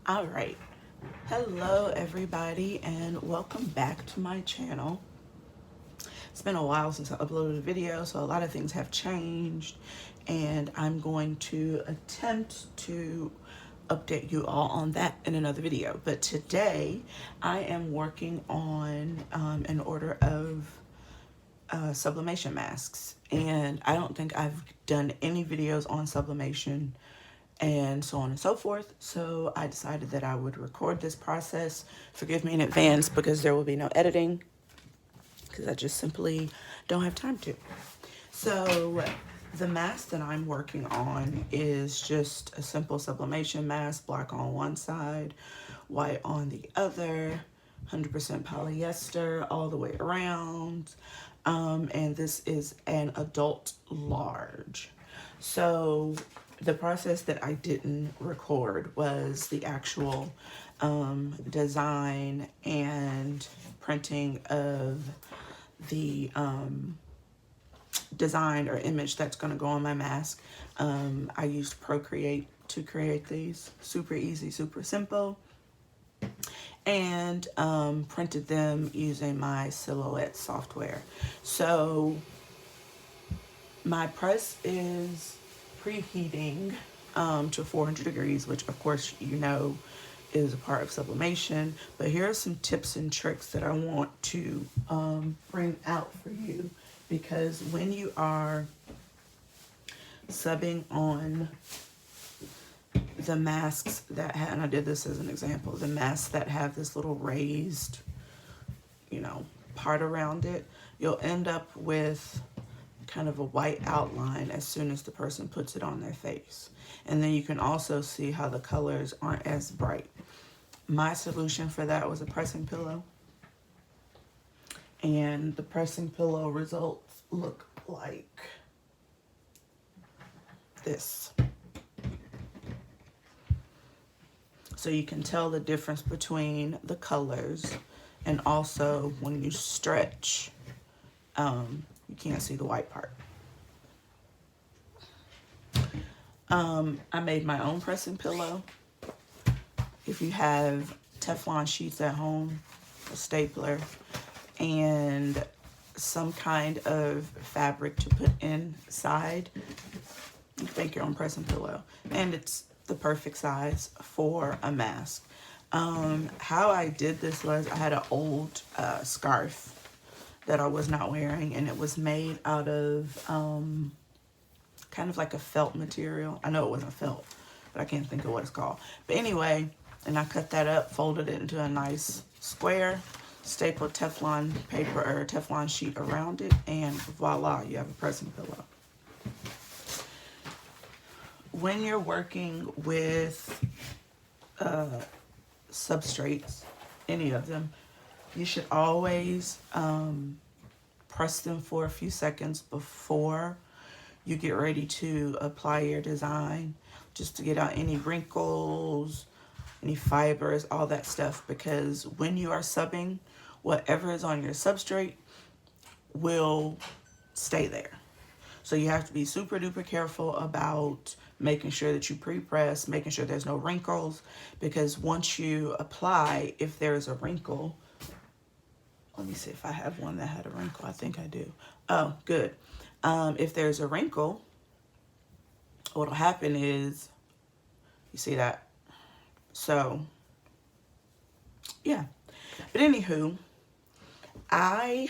All right. Hello, everybody, and welcome back to my channel. It's been a while since I uploaded a video, so a lot of things have changed, and I'm going to attempt to update you all on that in another video. But today, I am working on an order of sublimation masks, and I don't think I've done any videos on sublimation and so on and so forth. So I decided that I would record this process. Forgive me in advance because there will be no editing because I just simply don't have time to. So the mask that I'm working on is just a simple sublimation mask, black on one side, white on the other, 100% polyester all the way around. And this is an adult large. So the process that I didn't record was the actual design and printing of the design or image that's going to go on my mask. I used Procreate to create these. Super easy, super simple. And printed them using my Silhouette software. So my press is preheating to 400 degrees, which of course you know is a part of sublimation. But here are some tips and tricks that I want to bring out for you, because when you are subbing on the masks that have, and I did this as an example, the masks that have this little raised, part around it, you'll end up with kind of a white outline as soon as the person puts it on their face. And then you can also see how the colors aren't as bright. My solution for that was a pressing pillow. And the pressing pillow results look like this. So you can tell the difference between the colors, and also when you stretch, you can't see the white part. I made my own pressing pillow. If you have Teflon sheets at home, a stapler, and some kind of fabric to put inside, you can make your own pressing pillow. And it's the perfect size for a mask. How I did this was I had an old scarf that I was not wearing, and it was made out of kind of like a felt material. I know it wasn't felt, but I can't think of what it's called. But anyway, and I cut that up, folded it into a nice square, stapled Teflon paper or Teflon sheet around it, and voila, you have a pressing pillow. When you're working with substrates, any of them, you should always press them for a few seconds before you get ready to apply your design, just to get out any wrinkles, any fibers, all that stuff, because when you are subbing, whatever is on your substrate will stay there. So you have to be super duper careful about making sure that you pre-press, making sure there's no wrinkles, because once you apply, if there's a wrinkle, let me see if I have one that had a wrinkle. I think I do. Oh, good. If there's a wrinkle, what'll happen is, you see that? So, yeah. But anywho, I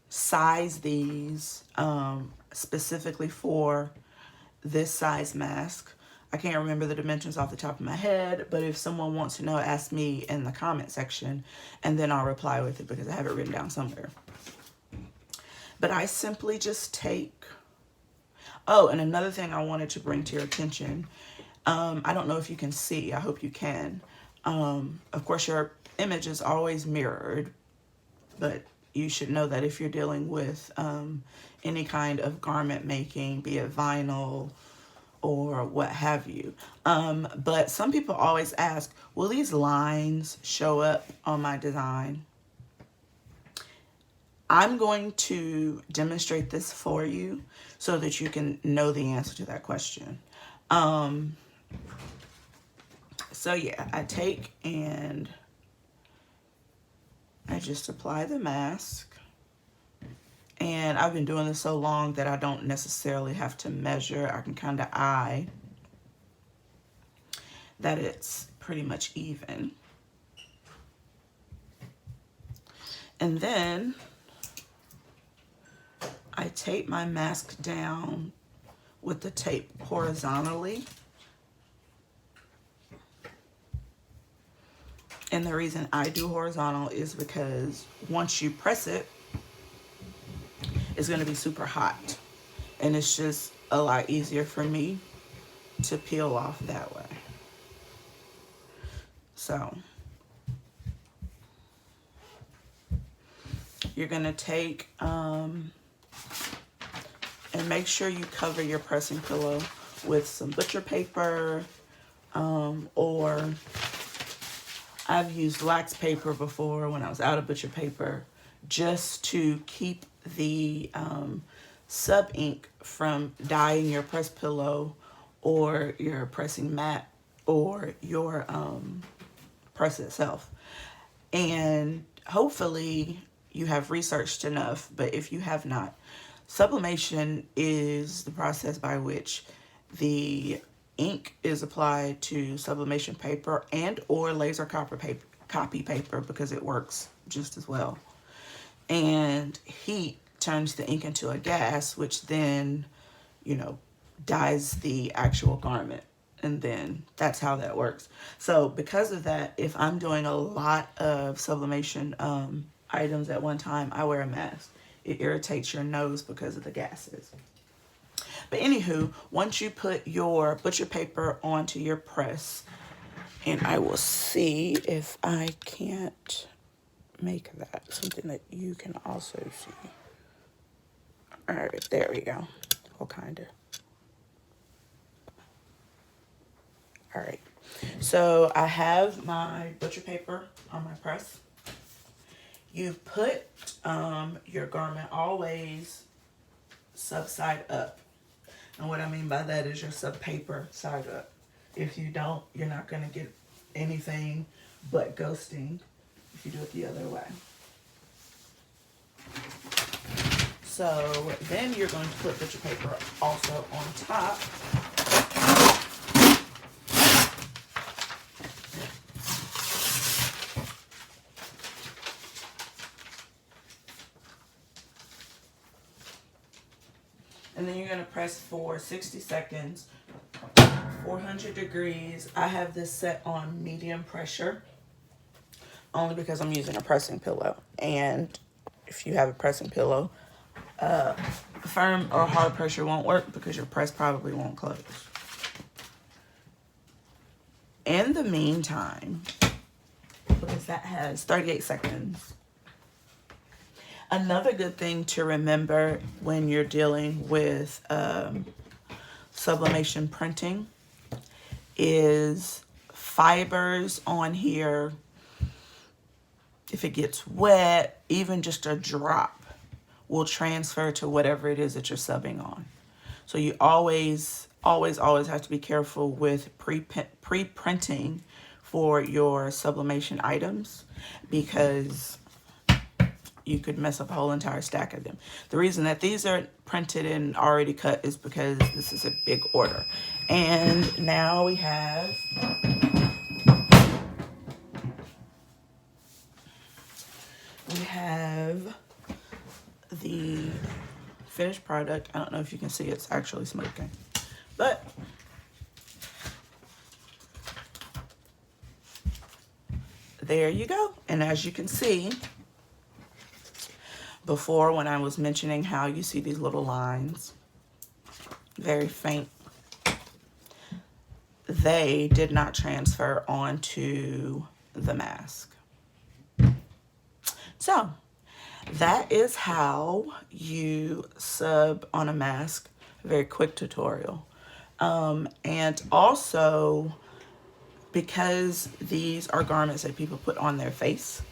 size these specifically for this size mask. I can't remember the dimensions off the top of my head, but if someone wants to know, ask me in the comment section, and then I'll reply with it because I have it written down somewhere. But I simply just take, oh, and another thing I wanted to bring to your attention, I don't know if you can see, I hope you can. Of course, your image is always mirrored, but you should know that if you're dealing with any kind of garment making, be it vinyl or what have you. But some people always ask, will these lines show up on my design? I'm going to demonstrate this for you so that you can know the answer to that question. So yeah, I take and I just apply the mask. And I've been doing this so long that I don't necessarily have to measure. I can kind of eye that it's pretty much even. And then I tape my mask down with the tape horizontally. And the reason I do horizontal is because once you press it, it's going to be super hot. And it's just a lot easier for me to peel off that way. So you're going to take and make sure you cover your pressing pillow with some butcher paper, or I've used wax paper before when I was out of butcher paper, just to keep the sub ink from dyeing your press pillow or your pressing mat or your press itself. And hopefully you have researched enough, but if you have not, sublimation is the process by which the ink is applied to sublimation paper and or laser copy paper, because it works just as well. And heat turns the ink into a gas, which then, you know, dyes the actual garment. And then that's how that works. So because of that, if I'm doing a lot of sublimation items at one time, I wear a mask. It irritates your nose because of the gases. But anywho, once you put your butcher paper onto your press, and I will see if I can't make that something that you can also see. All right, there we go. Well, kind of. All right, so I have my butcher paper on my press. You put your garment always sub side up. And what I mean by that is your sub paper side up. If you don't, you're not going to get anything but ghosting if you do it the other way. So then you're going to put butcher paper also on top. And then you're going to press for 60 seconds, 400 degrees. I have this set on medium pressure, only because I'm using a pressing pillow. And if you have a pressing pillow, firm or hard pressure won't work because your press probably won't close. In the meantime, because that has 38 seconds, another good thing to remember when you're dealing with sublimation printing is fibers on here. If it gets wet, even just a drop will transfer to whatever it is that you're subbing on. So you always have to be careful with pre-printing for your sublimation items, because you could mess up a whole entire stack of them. The reason that these are printed and already cut is because this is a big order. And now we have the finished product. I don't know if you can see, it's actually smoking, but there you go. And as you can see, before when I was mentioning how you see these little lines, very faint, they did not transfer onto the mask. So that is how you sub on a mask. Very quick tutorial. And also, because these are garments that people put on their face,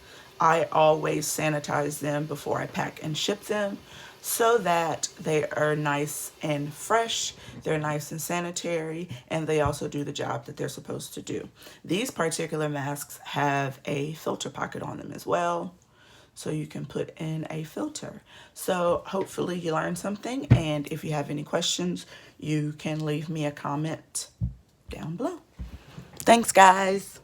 I always sanitize them before I pack and ship them. so that they are nice and fresh, they're nice and sanitary, and they also do the job that they're supposed to do. These particular masks have a filter pocket on them as well, so you can put in a filter. So hopefully you learned something, and if you have any questions, you can leave me a comment down below. Thanks, guys.